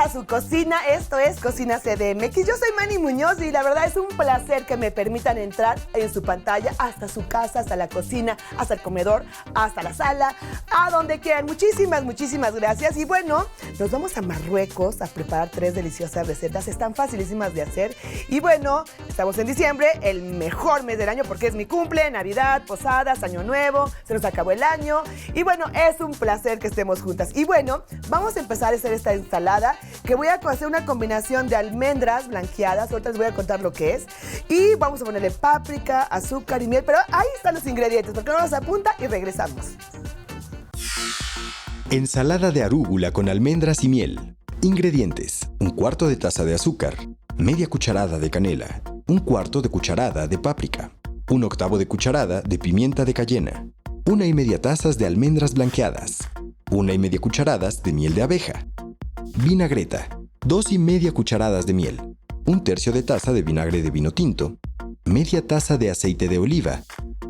a su cocina, esto es Cocina CDMX. Yo soy Manny Muñoz y la verdad es un placer que me permitan entrar en su pantalla hasta su casa, hasta la cocina, hasta el comedor, hasta la sala, a donde quieran. Muchísimas gracias. Y bueno, nos vamos a Marruecos a preparar 3 deliciosas recetas. Están facilísimas de hacer. Y bueno, estamos en diciembre, el mejor mes del año porque es mi cumple, Navidad, posadas, Año Nuevo, se nos acabó el año. Y bueno, es un placer que estemos juntas. Y bueno, vamos a empezar a hacer esta ensalada que voy a hacer una combinación de almendras blanqueadas. Ahorita les voy a contar lo que es. Y vamos a ponerle páprica, azúcar y miel. Pero ahí están los ingredientes, porque no nos apunta y regresamos. Ensalada de arúgula con almendras y miel. Ingredientes: 1/4 de taza de azúcar, media cucharada de canela, 1/4 de cucharada de páprica, 1/8 de cucharada de pimienta de cayena, 1,5 tazas de almendras blanqueadas, 1,5 cucharadas de miel de abeja, vinagreta, 2,5 cucharadas de miel, 1/3 de taza de vinagre de vino tinto, media taza de aceite de oliva,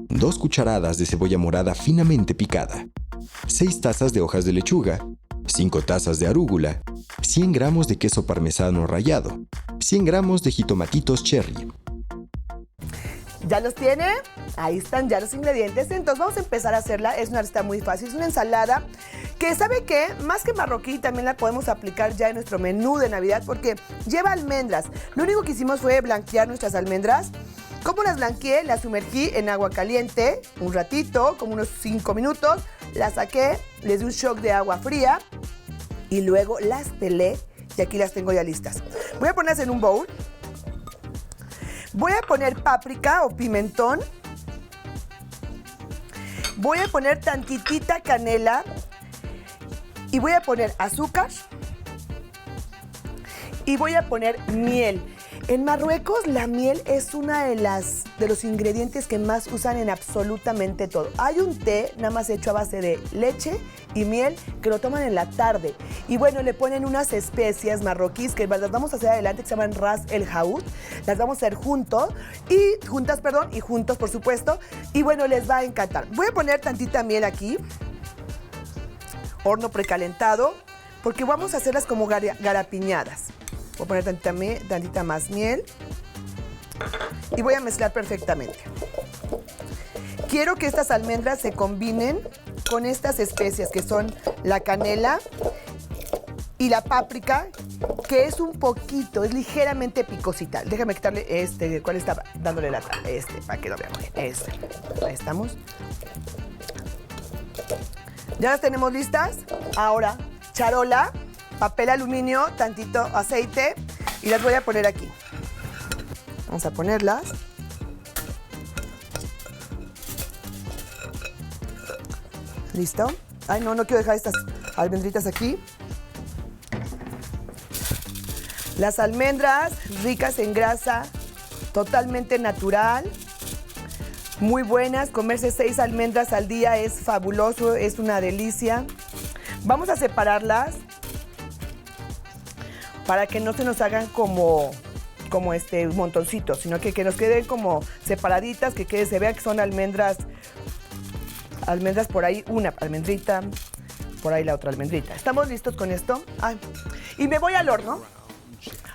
2 cucharadas de cebolla morada finamente picada, 6 tazas de hojas de lechuga, 5 tazas de arúgula, 100 gramos de queso parmesano rallado, 100 gramos de jitomatitos cherry. ¿Ya los tiene? Ahí están ya los ingredientes. Entonces vamos a empezar a hacerla. Es una receta muy fácil. Es una ensalada que, ¿sabe qué? Más que marroquí, también la podemos aplicar ya en nuestro menú de Navidad porque lleva almendras. Lo único que hicimos fue blanquear nuestras almendras. ¿Cómo las blanqueé? Las sumergí en agua caliente un ratito, como unos 5 minutos. Las saqué, les di un shock de agua fría y luego las pelé y aquí las tengo ya listas. Voy a ponerlas en un bowl. Voy a poner páprica o pimentón. Voy a poner tantitita canela y voy a poner azúcar y voy a poner miel. En Marruecos la miel es una de los ingredientes que más usan en absolutamente todo. Hay un té nada más hecho a base de leche y miel que lo toman en la tarde. Y bueno, le ponen unas especias marroquíes que las vamos a hacer adelante que se llaman ras el haout. Las vamos a hacer juntos y juntos por supuesto. Y bueno, les va a encantar. Voy a poner tantita miel aquí. Horno precalentado porque vamos a hacerlas como garapiñadas. Voy a poner tantita más miel y voy a mezclar perfectamente. Quiero que estas almendras se combinen con estas especias que son la canela y la páprica, que es es ligeramente picosita. Déjame quitarle ¿cuál estaba dándole lata? Para que lo veamos bien. Ahí estamos. ¿Ya las tenemos listas? Ahora, charola, papel aluminio, tantito aceite y las voy a poner aquí. Vamos a ponerlas. ¿Listo? Ay, no quiero dejar estas almendritas aquí. Las almendras ricas en grasa, totalmente natural, muy buenas. Comerse 6 almendras al día es fabuloso, es una delicia. Vamos a separarlas para que no se nos hagan como montoncitos, sino que nos queden como separaditas, se vea que son almendras por ahí, una almendrita, por ahí la otra almendrita. ¿Estamos listos con esto? Ay. Y me voy al horno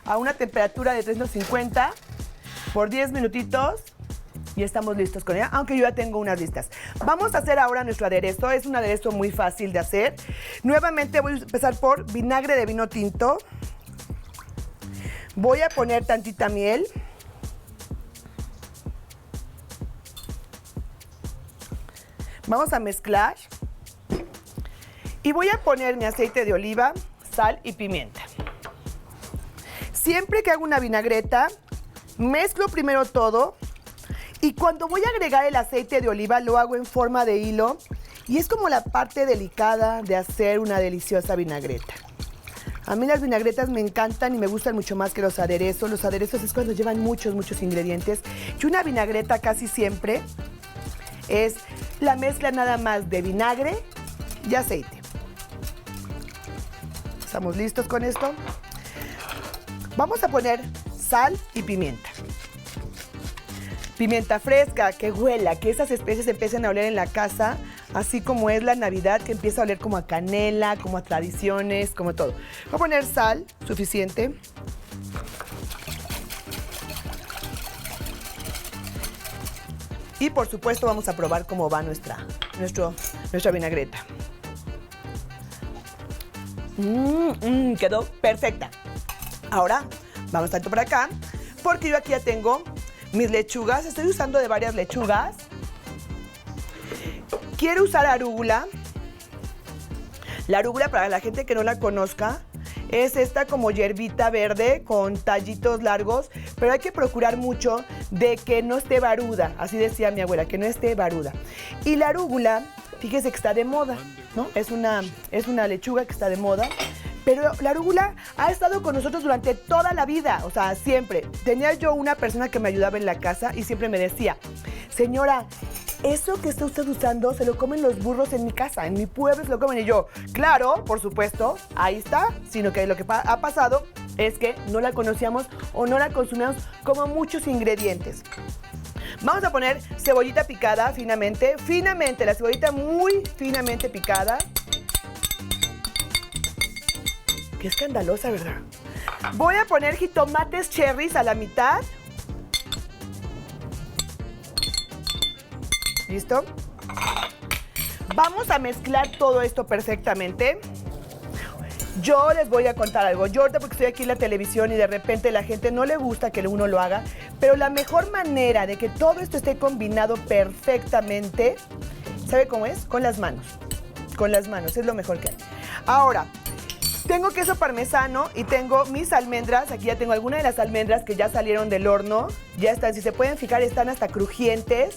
a una temperatura de 350 por 10 minutitos y estamos listos con ella, aunque yo ya tengo unas listas. Vamos a hacer ahora nuestro aderezo. Es un aderezo muy fácil de hacer. Nuevamente voy a empezar por vinagre de vino tinto. Voy a poner tantita miel. Vamos a mezclar. Y voy a poner mi aceite de oliva, sal y pimienta. Siempre que hago una vinagreta, mezclo primero todo. Y cuando voy a agregar el aceite de oliva, lo hago en forma de hilo. Y es como la parte delicada de hacer una deliciosa vinagreta. A mí las vinagretas me encantan y me gustan mucho más que los aderezos. Los aderezos es cuando llevan muchos ingredientes. Y una vinagreta casi siempre es la mezcla nada más de vinagre y aceite. ¿Estamos listos con esto? Vamos a poner sal y pimienta. Pimienta fresca, que huela, que esas especies empiecen a oler en la casa, así como es la Navidad, que empieza a oler como a canela, como a tradiciones, como todo. Voy a poner sal, suficiente. Y por supuesto vamos a probar cómo va nuestra vinagreta. Quedó perfecta. Ahora vamos tanto por acá, porque yo aquí ya tengo mis lechugas. Estoy usando de varias lechugas. Quiero usar arúgula. La arúgula, para la gente que no la conozca, es esta como hierbita verde con tallitos largos, pero hay que procurar mucho de que no esté baruda, así decía mi abuela, que no esté baruda. Y la arúgula, fíjese que está de moda, ¿no? Es una lechuga que está de moda, pero la arúgula ha estado con nosotros durante toda la vida, o sea, siempre. Tenía yo una persona que me ayudaba en la casa y siempre me decía, señora, eso que está usted usando se lo comen los burros en mi casa, en mi pueblo se lo comen. Y yo, claro, por supuesto, ahí está, sino que lo que ha pasado es que no la conocíamos o no la consumíamos como muchos ingredientes. Vamos a poner cebollita picada finamente, la cebollita muy finamente picada. Qué escandalosa, ¿verdad? Voy a poner jitomates cherries a la mitad. ¿Listo? Vamos a mezclar todo esto perfectamente. Yo les voy a contar algo. Yo ahorita porque estoy aquí en la televisión y de repente la gente no le gusta que uno lo haga, pero la mejor manera de que todo esto esté combinado perfectamente, ¿sabe cómo es? Con las manos. Con las manos, es lo mejor que hay. Ahora, tengo queso parmesano y tengo mis almendras. Aquí ya tengo algunas de las almendras que ya salieron del horno. Ya están, si se pueden fijar, están hasta crujientes.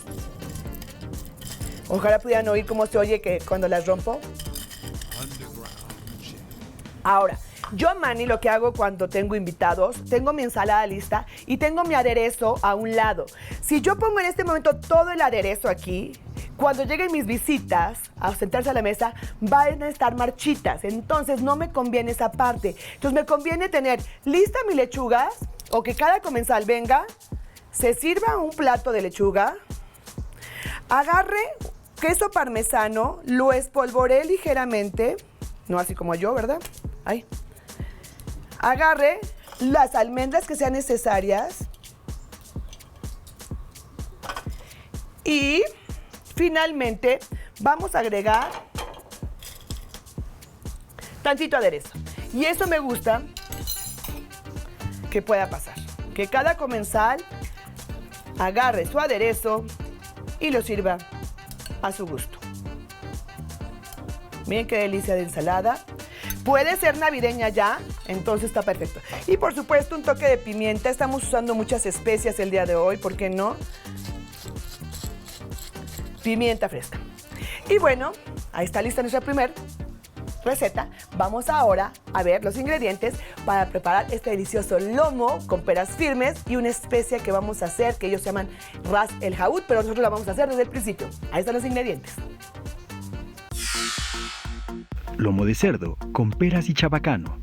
Ojalá pudieran oír cómo se oye que cuando las rompo. Ahora, yo, Manny, lo que hago cuando tengo invitados, tengo mi ensalada lista y tengo mi aderezo a un lado. Si yo pongo en este momento todo el aderezo aquí, cuando lleguen mis visitas a sentarse a la mesa, van a estar marchitas. Entonces, no me conviene esa parte. Entonces, me conviene tener lista mi lechuga o que cada comensal venga, se sirva un plato de lechuga, agarre queso parmesano, lo espolvoree ligeramente, no así como yo, ¿verdad? Ahí. Agarre las almendras que sean necesarias y finalmente vamos a agregar tantito aderezo. Y eso me gusta que pueda pasar, que cada comensal agarre su aderezo y lo sirva a su gusto. Miren qué delicia de ensalada. Puede ser navideña ya, entonces está perfecto. Y por supuesto un toque de pimienta. Estamos usando muchas especias el día de hoy, ¿por qué no? Pimienta fresca. Y bueno, ahí está lista nuestra primera receta. Vamos ahora a ver los ingredientes para preparar este delicioso lomo con peras firmes y una especia que vamos a hacer, que ellos llaman Ras el Hanout, pero nosotros la vamos a hacer desde el principio. Ahí están los ingredientes. Lomo de cerdo con peras y chabacano.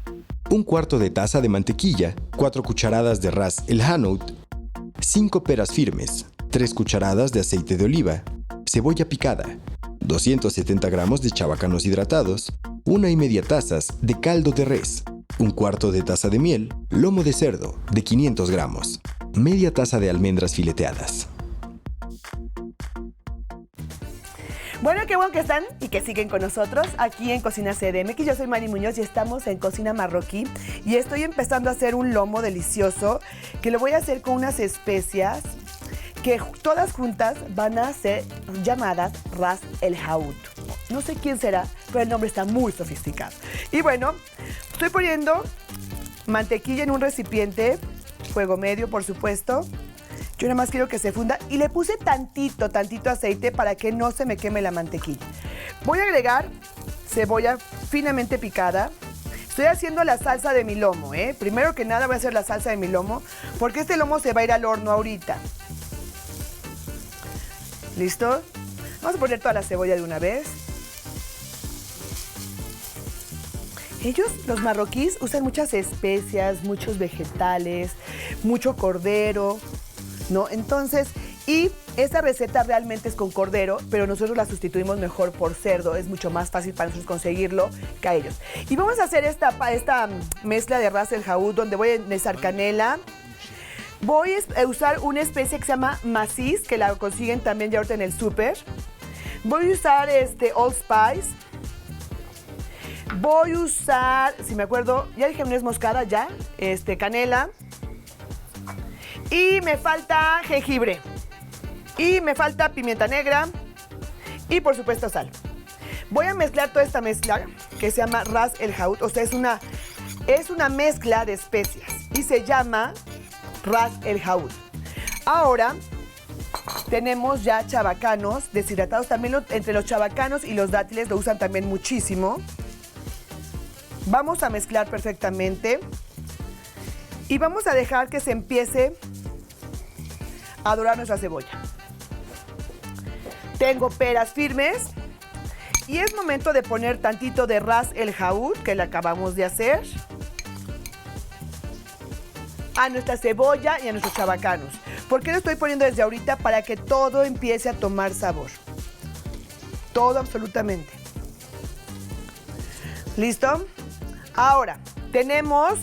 1/4 de taza de mantequilla, 4 cucharadas de Ras el Hanout, 5 peras firmes, 3 cucharadas de aceite de oliva, cebolla picada, 270 gramos de chabacanos hidratados, 1,5 tazas de caldo de res, 1/4 de taza de miel, lomo de cerdo de 500 gramos, media taza de almendras fileteadas. Bueno, qué bueno que están y que siguen con nosotros aquí en Cocina CDMX. Yo soy Manny Muñoz y estamos en Cocina Marroquí y estoy empezando a hacer un lomo delicioso que lo voy a hacer con unas especias que todas juntas van a ser llamadas Ras el Hanout. No sé quién será, pero el nombre está muy sofisticado. Y bueno, estoy poniendo mantequilla en un recipiente, fuego medio por supuesto. Yo nada más quiero que se funda y le puse tantito aceite para que no se me queme la mantequilla. Voy a agregar cebolla finamente picada. Estoy haciendo la salsa de mi lomo, ¿eh? Primero que nada voy a hacer la salsa de mi lomo porque este lomo se va a ir al horno ahorita. ¿Listo? Vamos a poner toda la cebolla de una vez. Ellos, los marroquíes, usan muchas especias, muchos vegetales, mucho cordero, ¿no? Entonces, Y esta receta realmente es con cordero, pero nosotros la sustituimos mejor por cerdo. Es mucho más fácil para nosotros conseguirlo que a ellos. Y vamos a hacer esta mezcla de Ras el Hanout, donde voy a necesitar canela. Voy a usar una especie que se llama maciz, que la consiguen también ya ahorita en el súper. Voy a usar Old Spice. Voy a usar, si me acuerdo, ya dije nuez moscada, ya, canela. Y me falta jengibre. Y me falta pimienta negra. Y por supuesto sal. Voy a mezclar toda esta mezcla que se llama Ras el Hanout. O sea, es una mezcla de especias. Y se llama Ras el Hanout. Ahora tenemos ya chabacanos deshidratados. También entre los chabacanos y los dátiles lo usan también muchísimo. Vamos a mezclar perfectamente y vamos a dejar que se empiece a dorar nuestra cebolla. Tengo peras firmes y es momento de poner tantito de Ras el Hanout, que le acabamos de hacer, a nuestra cebolla y a nuestros chabacanos. ¿Por qué lo estoy poniendo desde ahorita? Para que todo empiece a tomar sabor. Todo absolutamente. ¿Listo? Ahora, tenemos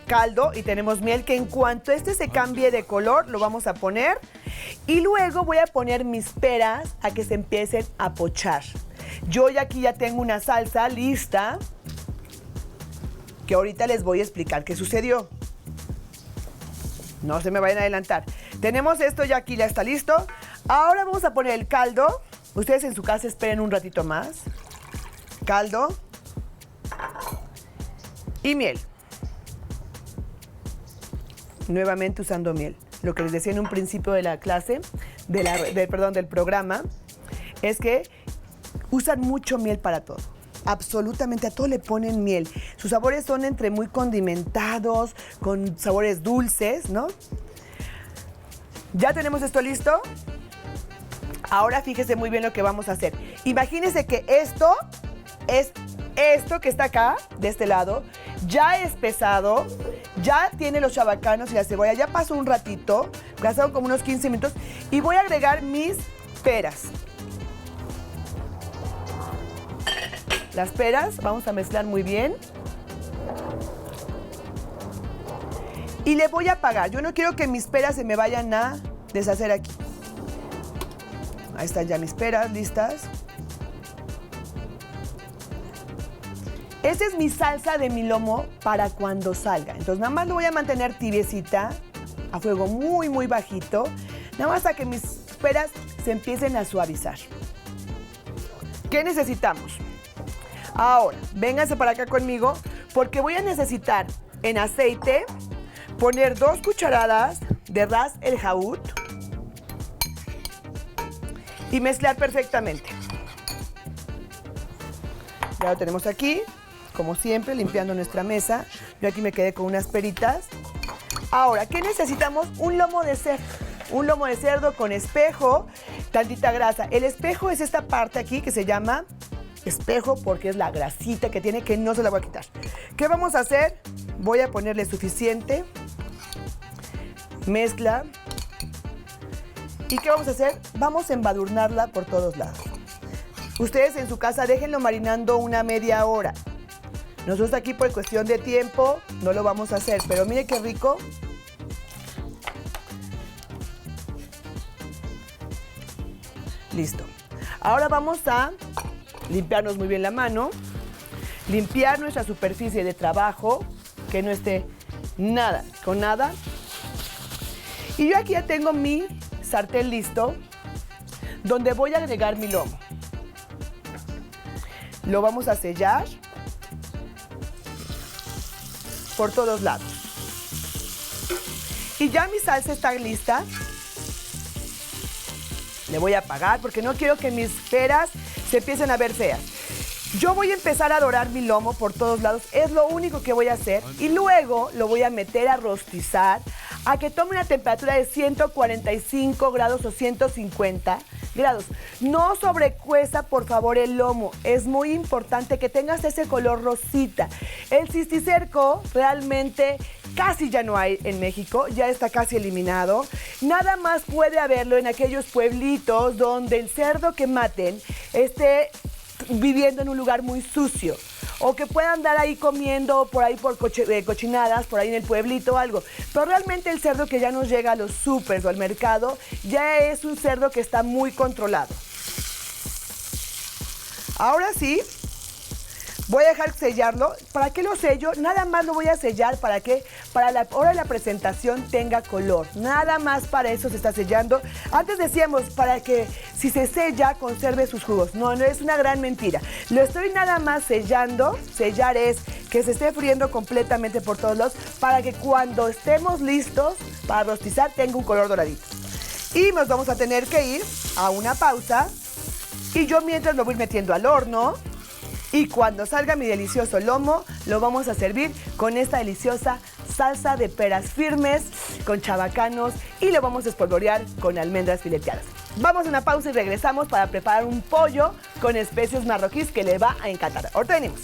caldo y tenemos miel, que en cuanto se cambie de color, lo vamos a poner. Y luego voy a poner mis peras a que se empiecen a pochar. Yo aquí ya tengo una salsa lista, que ahorita les voy a explicar qué sucedió. No se me vayan a adelantar. Tenemos esto ya aquí, ya está listo. Ahora vamos a poner el caldo. Ustedes en su casa esperen un ratito más. Caldo. Y miel. Nuevamente usando miel. Lo que les decía en un principio de la clase, del programa, es que usan mucho miel para todo. Absolutamente a todo le ponen miel. Sus sabores son entre muy condimentados, con sabores dulces, ¿no? Ya tenemos esto listo. Ahora fíjese muy bien lo que vamos a hacer. Imagínense que esto que está acá, de este lado, ya es pesado, ya tiene los chabacanos y la cebolla, ya pasó un ratito, pasaron como unos 15 minutos, y voy a agregar mis peras. Las peras, vamos a mezclar muy bien. Y le voy a apagar. Yo no quiero que mis peras se me vayan a deshacer aquí. Ahí están ya mis peras listas. Esa es mi salsa de mi lomo para cuando salga. Entonces nada más lo voy a mantener tibiecita, a fuego muy, muy bajito. Nada más a que mis peras se empiecen a suavizar. ¿Qué necesitamos? Ahora, vénganse para acá conmigo, porque voy a necesitar en aceite poner 2 cucharadas de Ras el Hanout y mezclar perfectamente. Ya lo tenemos aquí, como siempre, limpiando nuestra mesa. Yo aquí me quedé con unas peritas. Ahora, ¿qué necesitamos? Un lomo de cerdo. Un lomo de cerdo con espejo, tantita grasa. El espejo es esta parte aquí que se llama espejo porque es la grasita que tiene, que no se la voy a quitar. ¿Qué vamos a hacer? Voy a ponerle suficiente. Mezcla. ¿Y qué vamos a hacer? Vamos a embadurnarla por todos lados. Ustedes en su casa déjenlo marinando una media hora. Nosotros aquí por cuestión de tiempo no lo vamos a hacer, pero mire qué rico. Listo. Ahora vamos a limpiarnos muy bien la mano, limpiar nuestra superficie de trabajo, que no esté nada con nada. Y yo aquí ya tengo mi sartén listo, donde voy a agregar mi lomo. Lo vamos a sellar por todos lados. Y ya mi salsa está lista. Le voy a apagar porque no quiero que mis peras se empiecen a ver feas. Yo voy a empezar a dorar mi lomo por todos lados. Es lo único que voy a hacer. Y luego lo voy a meter a rostizar a que tome una temperatura de 145 grados o 150. grados. No sobrecueza, por favor, el lomo. Es muy importante que tengas ese color rosita. El cisticerco realmente casi ya no hay en México, ya está casi eliminado. Nada más puede haberlo en aquellos pueblitos donde el cerdo que maten esté viviendo en un lugar muy sucio, o que puedan andar ahí comiendo por ahí por cochinadas, por ahí en el pueblito o algo. Pero realmente el cerdo que ya nos llega a los súper o al mercado ya es un cerdo que está muy controlado. Ahora sí, voy a dejar sellarlo. ¿Para qué lo sello? Nada más lo voy a sellar para que para la hora de la presentación tenga color. Nada más para eso se está sellando. Antes decíamos para que si se sella conserve sus jugos. No, no es una gran mentira. Lo estoy nada más sellando. Sellar es que se esté friendo completamente por todos lados para que cuando estemos listos para rostizar tenga un color doradito. Y nos vamos a tener que ir a una pausa. Y yo mientras lo voy metiendo al horno. Y cuando salga mi delicioso lomo, lo vamos a servir con esta deliciosa salsa de peras firmes, con chabacanos, y lo vamos a espolvorear con almendras fileteadas. Vamos a una pausa y regresamos para preparar un pollo con especies marroquíes que le va a encantar. Ahorita venimos.